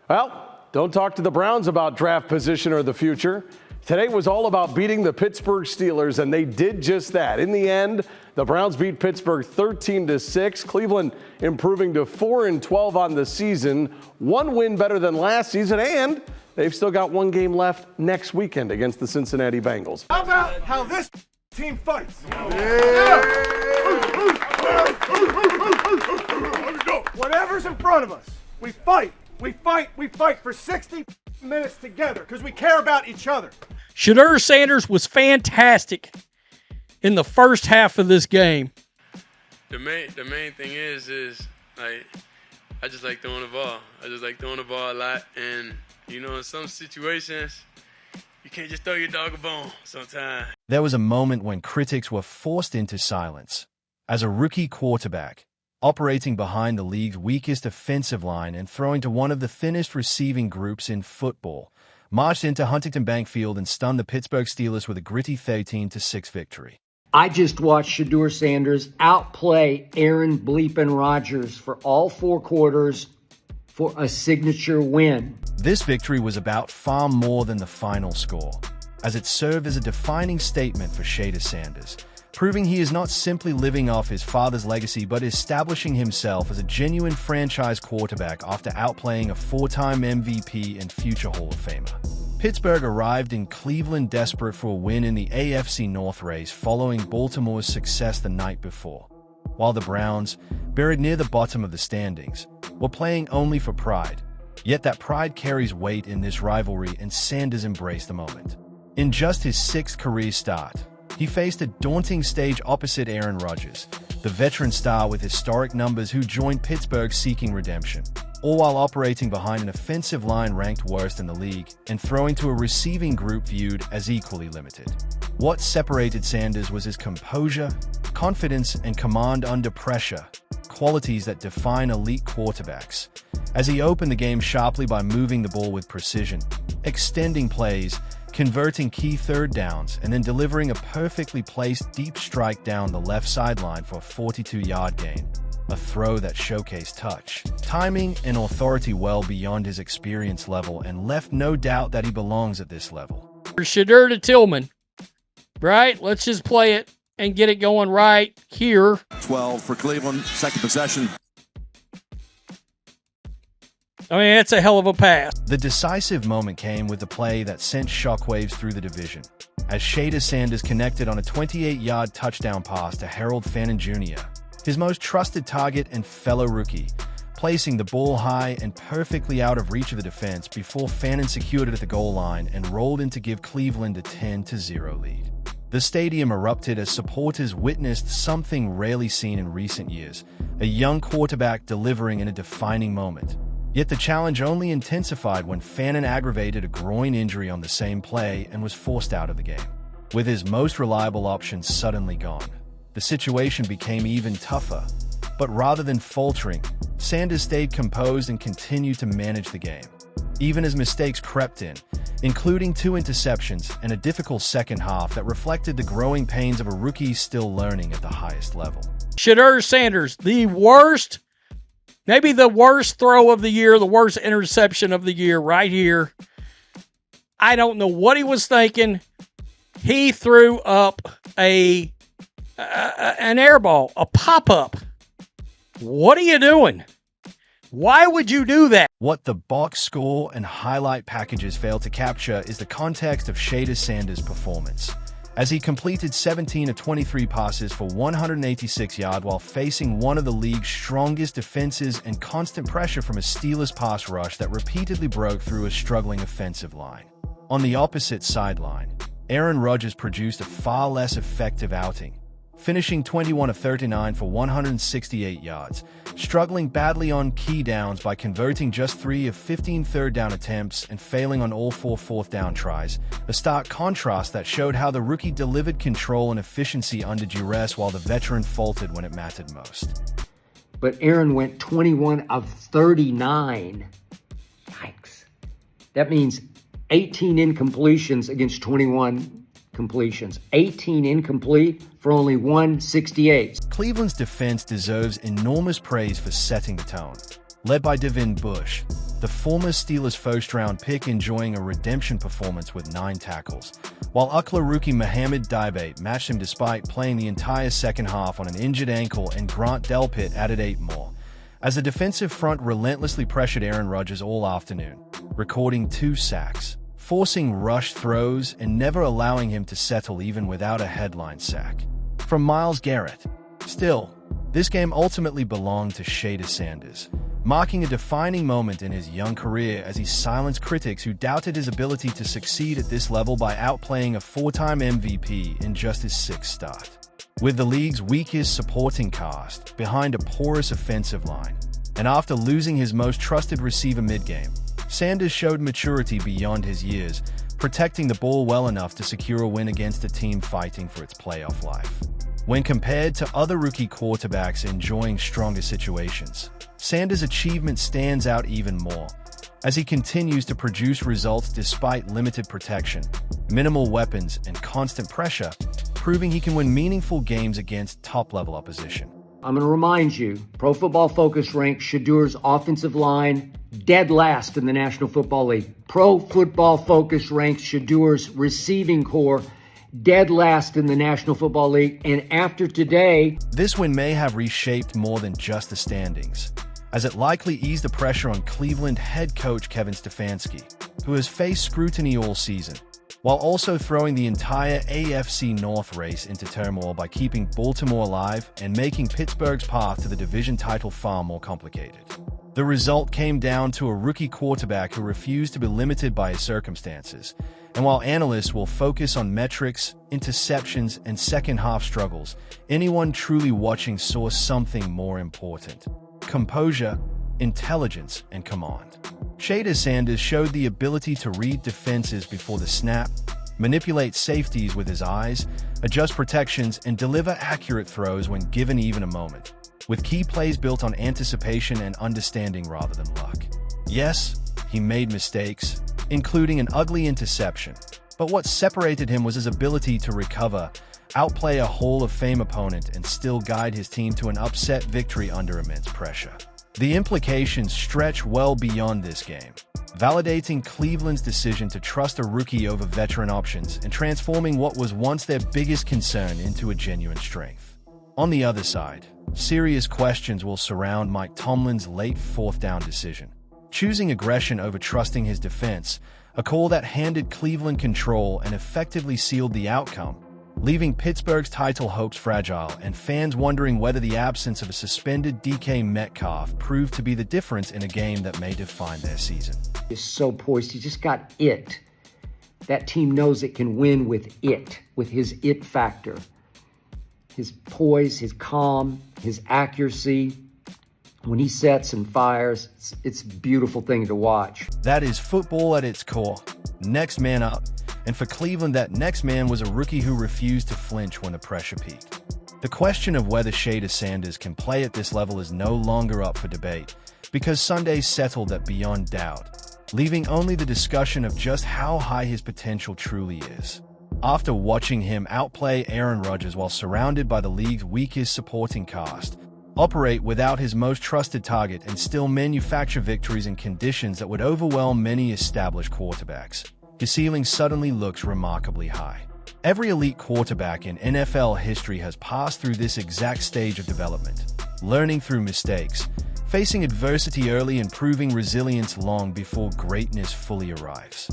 Well, don't talk to the Browns about draft position or the future. Today was all about beating the Pittsburgh Steelers, and they did just that. In the end, the Browns beat Pittsburgh 13-6. Cleveland improving to 4-12 on the season. One win better than last season, and they've still got one game left next weekend against the Cincinnati Bengals. How about how this team fights? Whatever's in front of us, we fight. We fight for 60 minutes together because we care about each other. Shedeur Sanders was fantastic in the first half of this game. The main thing is like I just like throwing the ball. I just like throwing the ball a lot, and in some situations you can't just throw your dog a bone sometimes. There was a moment when critics were forced into silence. As a rookie quarterback, operating behind the league's weakest offensive line and throwing to one of the thinnest receiving groups in football, marched into Huntington Bank Field and stunned the Pittsburgh Steelers with a gritty 13-6 victory. I just watched Shedeur Sanders outplay Aaron Bleepin Rodgers for all 4 quarters for a signature win. This victory was about far more than the final score, as it served as a defining statement for Shedeur Sanders, proving he is not simply living off his father's legacy but establishing himself as a genuine franchise quarterback after outplaying a 4-time MVP and future Hall of Famer. Pittsburgh arrived in Cleveland desperate for a win in the AFC North race following Baltimore's success the night before, while the Browns, buried near the bottom of the standings, were playing only for pride. Yet that pride carries weight in this rivalry, and Sanders embraced the moment. In just his 6th career start, he faced a daunting stage opposite Aaron Rodgers, the veteran star with historic numbers who joined Pittsburgh seeking redemption, all while operating behind an offensive line ranked worst in the league and throwing to a receiving group viewed as equally limited. What separated Sanders was his composure, confidence, and command under pressure, qualities that define elite quarterbacks, as he opened the game sharply by moving the ball with precision, extending plays, converting key third downs, and then delivering a perfectly placed deep strike down the left sideline for a 42-yard gain. A throw that showcased touch, timing, and authority well beyond his experience level and left no doubt that he belongs at this level. Shedeur to Tillman, right? Let's just play it and get it going right here. 12 for Cleveland, second possession. I mean, that's a hell of a pass. The decisive moment came with the play that sent shockwaves through the division, as Shedeur Sanders connected on a 28-yard touchdown pass to Harold Fannin Jr., his most trusted target and fellow rookie, placing the ball high and perfectly out of reach of the defense before Fannin secured it at the goal line and rolled in to give Cleveland a 10-0 lead. The stadium erupted as supporters witnessed something rarely seen in recent years, a young quarterback delivering in a defining moment. Yet the challenge only intensified when Fannin aggravated a groin injury on the same play and was forced out of the game. With his most reliable option suddenly gone, the situation became even tougher. But rather than faltering, Sanders stayed composed and continued to manage the game, even as mistakes crept in, including 2 interceptions and a difficult second half that reflected the growing pains of a rookie still learning at the highest level. Shedeur Sanders, the worst, maybe the worst throw of the year, the worst interception of the year right here. I don't know what he was thinking. He threw up an air ball, a pop-up. What are you doing? Why would you do that? What the box score and highlight packages fail to capture is the context of Shedeur Sanders' performance, as he completed 17 of 23 passes for 186 yards while facing one of the league's strongest defenses and constant pressure from a Steelers pass rush that repeatedly broke through a struggling offensive line. On the opposite sideline, Aaron Rodgers produced a far less effective outing, finishing 21 of 39 for 168 yards, struggling badly on key downs by converting just 3 of 15 third down attempts and failing on all 4 fourth down tries, a stark contrast that showed how the rookie delivered control and efficiency under duress while the veteran faltered when it mattered most. But Aaron went 21 of 39. Yikes. That means 18 incompletions against 21 completions. 18 incomplete for only 168. Cleveland's defense deserves enormous praise for setting the tone. Led by Devin Bush, the former Steelers first-round pick enjoying a redemption performance with 9 tackles, while UCLA rookie Mohamed Diabate matched him despite playing the entire second half on an injured ankle, and Grant Delpit added 8 more, as the defensive front relentlessly pressured Aaron Rodgers all afternoon, recording 2 sacks, forcing rush throws and never allowing him to settle even without a headline sack from Myles Garrett. Still, this game ultimately belonged to Shedeur Sanders, marking a defining moment in his young career as he silenced critics who doubted his ability to succeed at this level by outplaying a 4-time MVP in just his 6th start. With the league's weakest supporting cast, behind a porous offensive line, and after losing his most trusted receiver mid-game, Sanders showed maturity beyond his years, protecting the ball well enough to secure a win against a team fighting for its playoff life. When compared to other rookie quarterbacks enjoying stronger situations, Sanders' achievement stands out even more, as he continues to produce results despite limited protection, minimal weapons, and constant pressure, proving he can win meaningful games against top-level opposition. I'm going to remind you, Pro Football Focus ranks Shedeur's offensive line dead last in the National Football League. Pro Football Focus ranks Shedeur's receiving core dead last in the National Football League. And after today, this win may have reshaped more than just the standings, as it likely eased the pressure on Cleveland head coach Kevin Stefanski, who has faced scrutiny all season, while also throwing the entire AFC North race into turmoil by keeping Baltimore alive and making Pittsburgh's path to the division title far more complicated. The result came down to a rookie quarterback who refused to be limited by his circumstances, and while analysts will focus on metrics, interceptions, and second-half struggles, anyone truly watching saw something more important: composure, intelligence, and command. Shedeur Sanders showed the ability to read defenses before the snap, manipulate safeties with his eyes, adjust protections, and deliver accurate throws when given even a moment, with key plays built on anticipation and understanding rather than luck. Yes, he made mistakes, including an ugly interception, but what separated him was his ability to recover, outplay a Hall of Fame opponent, and still guide his team to an upset victory under immense pressure. The implications stretch well beyond this game, validating Cleveland's decision to trust a rookie over veteran options and transforming what was once their biggest concern into a genuine strength. On the other side, serious questions will surround Mike Tomlin's late 4th-down decision, choosing aggression over trusting his defense, a call that handed Cleveland control and effectively sealed the outcome, leaving Pittsburgh's title hopes fragile and fans wondering whether the absence of a suspended DK Metcalf proved to be the difference in a game that may define their season. He's so poised. He just got it. That team knows it can win with it, with his it factor. His poise, his calm, his accuracy. When he sets and fires, it's a beautiful thing to watch. That is football at its core. Next man up. And for Cleveland, that next man was a rookie who refused to flinch when the pressure peaked. The question of whether Shedeur Sanders can play at this level is no longer up for debate, because Sunday settled that beyond doubt, leaving only the discussion of just how high his potential truly is. After watching him outplay Aaron Rodgers while surrounded by the league's weakest supporting cast, operate without his most trusted target, and still manufacture victories in conditions that would overwhelm many established quarterbacks, his ceiling suddenly looks remarkably high. Every elite quarterback in NFL history has passed through this exact stage of development, learning through mistakes, facing adversity early, and proving resilience long before greatness fully arrives.